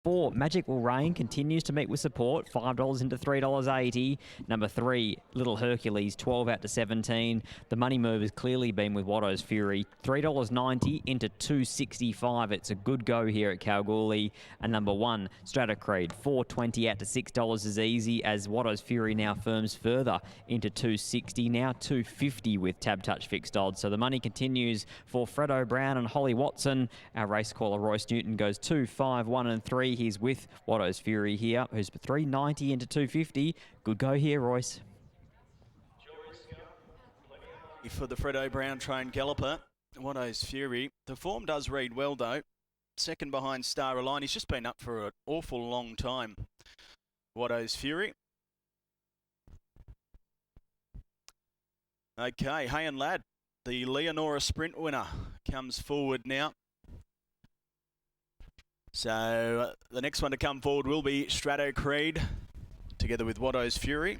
4, Magical Rain continues to meet with support, $5 into $3.80. Number 3, Little Hercules, 12 out to 17. The money move has clearly been with Watto's Fury, $3.90 into $2.65. It's a good go here at Kalgoorlie. And number 1, Stratocreed, $4.20 out to $6 is easy, as Watto's Fury now firms further into $2.60, now $2.50 with Tab Touch fixed odds. So the money continues for Fredo Brown and Holly Watson. Our race caller Royce Newton goes 2, 5, 1 and 3. He's with Watto's Fury here, who's $3.90 into $2.50. Good go here, Royce. For the Fredo Brown trained galloper, Watto's Fury. The form does read well though. Second behind Star Align. He's just been up for an awful long time. Watto's Fury. Okay, Hay and Lad, the Leonora Sprint winner, comes forward now. So the next one to come forward will be Stratocreed, together with Watto's Fury.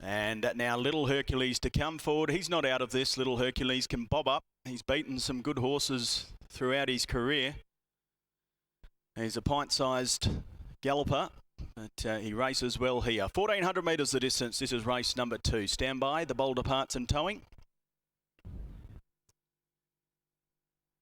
And now Little Hercules to come forward. He's not out of this. Little Hercules can bob up. He's beaten some good horses throughout his career. He's a pint-sized galloper, but he races well here. 1,400 metres the distance. This is race number 2. Stand by, the Boulder Parts and Towing.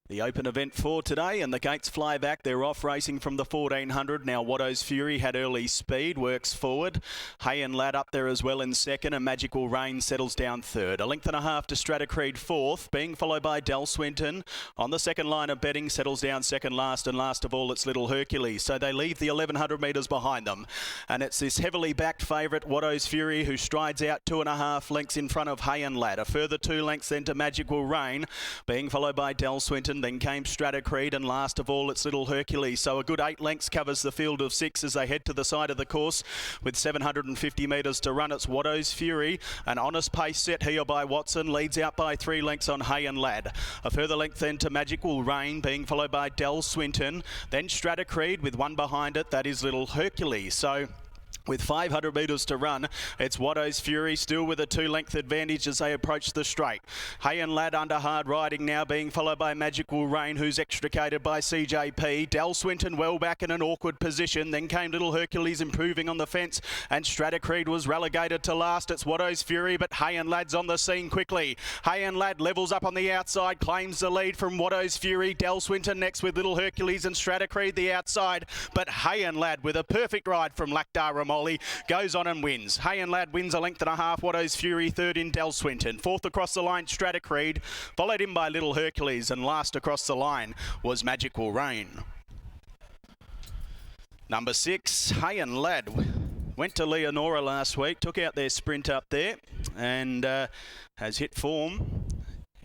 The open event for today, and the gates fly back. They're off racing from the 1,400. Now Watto's Fury had early speed, works forward. Hay and Lad up there as well in second, and Magical Rain settles down third. A length and a half to Stratocreed fourth, being followed by Del Swinton. On the second line of betting, settles down second last, and last of all it's Little Hercules. So they leave the 1,100 metres behind them. And it's this heavily backed favourite, Watto's Fury, who strides out 2.5 lengths in front of Hay and Lad. A further 2 lengths then to Magical Rain, being followed by Del Swinton. Then came Stratocreed, and last of all it's Little Hercules. So a good 8 lengths covers the field of 6 as they head to the side of the course with 750 metres to run. It's Watto's Fury, an honest pace set here by Watson, leads out by 3 lengths on Hay and Lad. A further length then to Magical Rain, being followed by Del Swinton. Then Stratocreed with 1 behind it, that is Little Hercules. So with 500 metres to run, it's Watto's Fury still with a 2-length advantage as they approach the straight. Hay and Lad under hard riding now, being followed by Magical Rain, who's extricated by CJP. Del Swinton well back in an awkward position. Then came Little Hercules improving on the fence, and Stratocreed was relegated to last. It's Watto's Fury, but Hay and Lad's on the scene quickly. Hay and Lad levels up on the outside, claims the lead from Watto's Fury. Del Swinton next with Little Hercules, and Stratocreed the outside. But Hay and Lad with a perfect ride from Lakdar Molly goes on and wins. Hay and Lad wins a length and a half. Watto's Fury third in Del Swinton. Fourth across the line, Stratocreed, followed in by Little Hercules, and last across the line was Magical Rain. Number 6, Hay and Lad went to Leonora last week, took out their sprint up there, and has hit form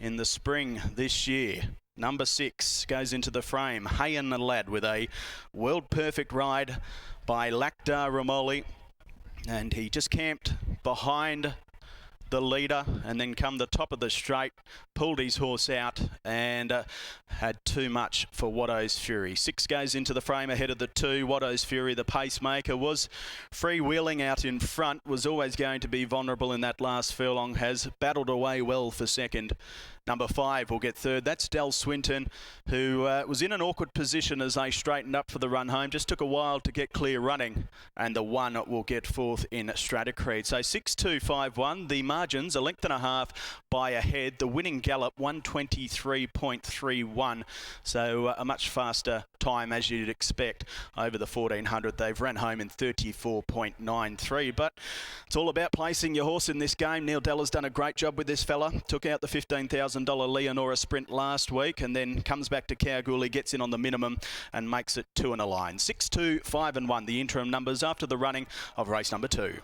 in the spring this year. Number 6 goes into the frame. Hay and Lad with a world perfect ride by Lakdar Ramoli, and he just camped behind the leader and then come the top of the straight, pulled his horse out and had too much for Watto's Fury. 6 goes into the frame ahead of the 2. Watto's Fury, the pacemaker, was freewheeling out in front, was always going to be vulnerable in that last furlong, has battled away well for second. Number 5 will get third. That's Del Swinton, who was in an awkward position as they straightened up for the run home. Just took a while to get clear running. And the 1 will get fourth in Stratocreed. So 6-2-5-1. The margins, a length and a half by a head. The winning gallop, 1:23.31. So a much faster time, as you'd expect, over the 1400. They've run home in 34.93. But it's all about placing your horse in this game. Neil Della's done a great job with this fella. Took out the $15,000 Leonora Sprint last week, and then comes back to Kalgoorlie, gets in on the minimum and makes it 2 in a line. 6-2-5-1, the interim numbers after the running of race number 2.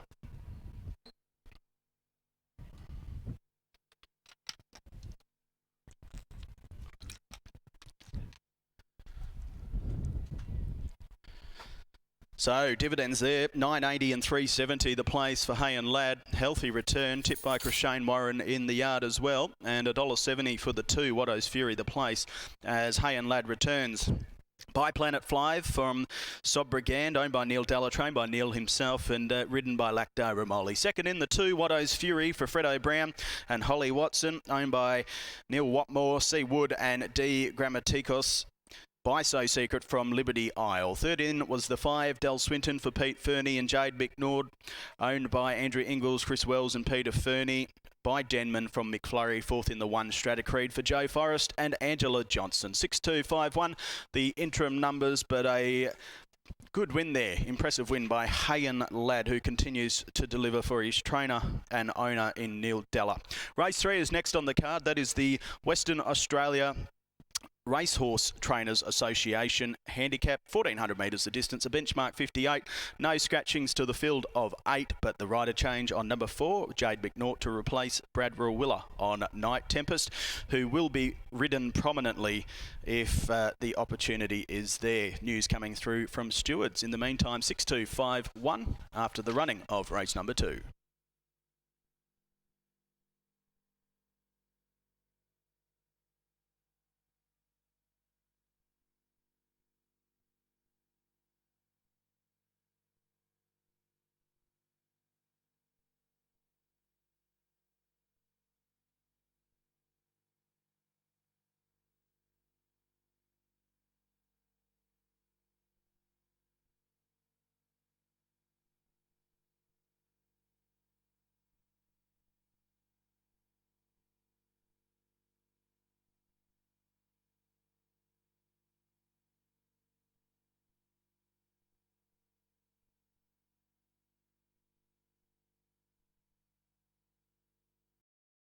So dividends there, 980 and 370 the place for Hay and Lad. Healthy return, tipped by Shane Warren in the yard as well. And $1.70 for the 2, Watto's Fury the place, as Hay and Lad returns. By Planet Fly from Sobrigand, owned by Neil Dalla, trained by Neil himself and ridden by Lacto Ramoli. Second in the 2, Watto's Fury for Fredo Brown and Holly Watson, owned by Neil Watmore, C. Wood and D. Grammaticos. By So Secret from Liberty Isle. Third in was the 5, Del Swinton for Pete Fernie and Jade McNord, owned by Andrew Ingles, Chris Wells and Peter Fernie. By Denman from McFlurry. Fourth in the 1, Stratacreed for Joe Forrest and Angela Johnson. 6-2-5-1, the interim numbers, but a good win there. Impressive win by Hayen Ladd, who continues to deliver for his trainer and owner in Neil Della. Race 3 is next on the card. That is the Western Australia Racehorse Trainers Association Handicap, 1400 metres the distance, a benchmark 58. No scratchings to the field of 8, but the rider change on number 4, Jade McNaught, to replace Brad Rawiller on Night Tempest, who will be ridden prominently if the opportunity is there. News coming through from stewards. In the meantime, 6-2-5-1 after the running of race number 2.